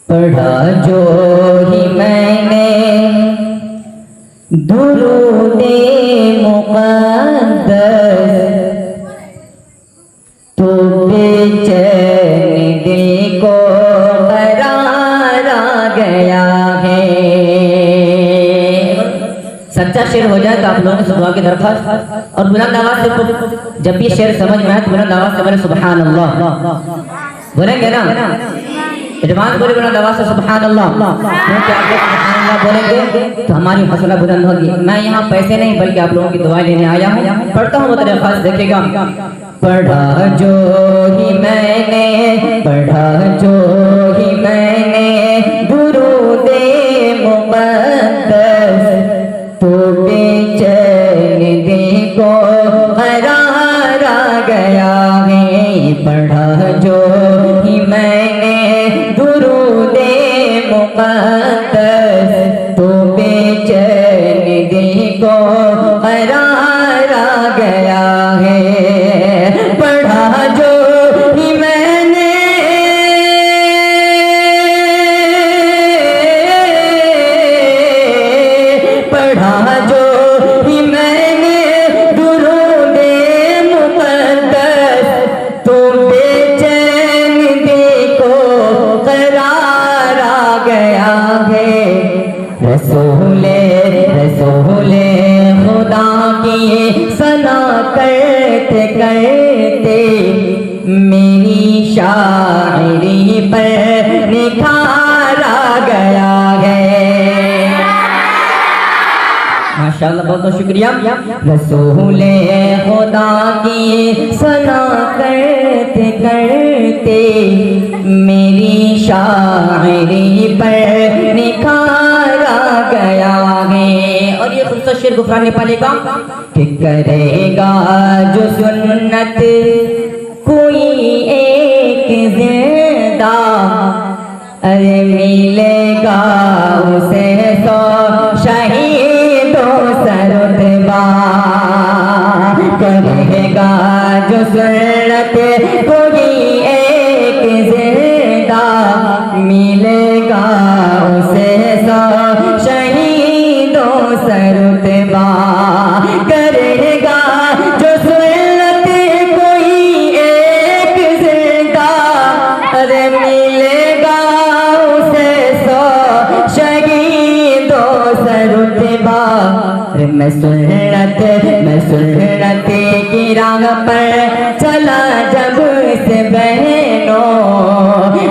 پڑھا جو ہی میں نے درود مقدس تو بے چین دل کو قرار آ گیا ہے۔ سچا شعر ہو جائے تو آپ لوگوں سے دعا کی درخواست، اور بلند آواز سے جب بھی شعر سمجھ میں آئے تو بلند آواز سے بولے سبحان اللہ، بولیں گے نا؟ ایڈوانس بولے بلند آواز سے سبحان اللہ، کیونکہ آپ لوگ سبحان اللہ بولیں گے تو ہماری حوصلہ بلند ہوگی۔ میں یہاں پیسے نہیں بلکہ آپ لوگوں کی دعائیں لینے آیا ہوں۔ پڑھتا ہوں وہ درخواست دیکھے گا۔ پڑھا جو ہی میں نے، پڑھا جو ہی میں نے درود مقدس تو بے چین دل کو قرار آ گیا ہے۔ پڑھا جو ہی میں نے درود مقدس تو بے چین دل کو قرار آ گیا ہے۔ پڑھا جو ہی میں نے، پڑھا جو ہی میں نے درود مقدس تو بے چین دل کو قرار آ گیا ہے۔ رسول خدا کی ثنا کرتے کرتے میری شاعری پر نکھار آ گیا ہے۔ ماشاءاللہ، بہت بہت شکریہ۔ رسول خدا کی ثنا کرتے کرتے میری شاعری پر نکھار آ گیا ہے۔ اور یہ خصوصا شعر غفران نیپالی کا کہ کرے گا جو سنت کوئی ایک زندہ، ارے ملے گا اسے 100 شہیدوں سے رتبہ۔ کرے گا جو سنت کوئی ایک زندہ، ملے گا اسے 100 شہیدوں سے رتبہ۔ کرے گا جو سنت کوئی ایک زندہ، ارے ملے گا اسے 100 شہیدوں سے رتبہ۔ میں سنت کی راہ پر چلا جب سے بہنوں،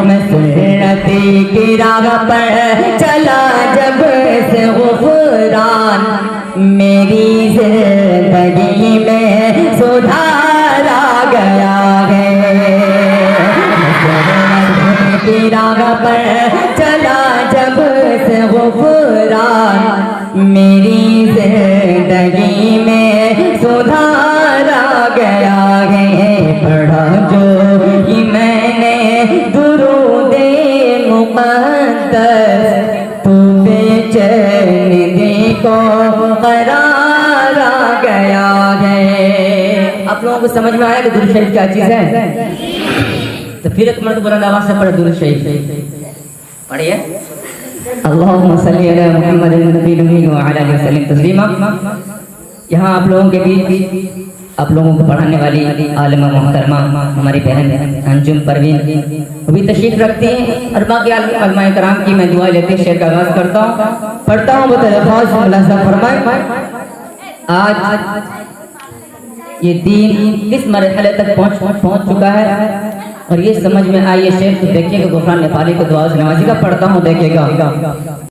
میں سنت کی راہ پر چلا جب سے غفران میری زندگی میں سدھار آ گیا ہے۔ میں سنت کی راہ پر چلا جب سے غفران میری زندگی میں سدھار آ گیا ہے۔ پڑھا جو ہی میں نے درود مقدس تو بے چین دل کو قرار آ گیا ہے۔ آپ لوگوں کو سمجھ میں آیا کہ درود شریف کیا چیز ہے؟ تو پھر ایک مرتبہ بلند آواز سے پڑھے درود شریف، پڑھیے۔ اللہم صلی علی محمد النبی الامین وعلی آلہ وسلم تسلیما۔ یہاں آپ لوگوں کے بیچ آپ لوگوں کو پڑھانے والی عالمہ محترمہ ہماری بہن انجم پروین وہ بھی تشریف رکھتی ہیں، اور باقی علماء کرام کی میں دعا لیتے شعر کا آغاز کرتا ہوں۔ پڑھتا ہوں وہ درخواست ملاحظہ فرمائیں۔ آج یہ دین کس مرحلے تک پہنچ چکا ہے، اور یہ سمجھ میں آئی یہ شعر تو دیکھیے کہ غفران نیپالی کو دعا سے نوازے گا۔ پڑھتا ہوں، دیکھیے گا۔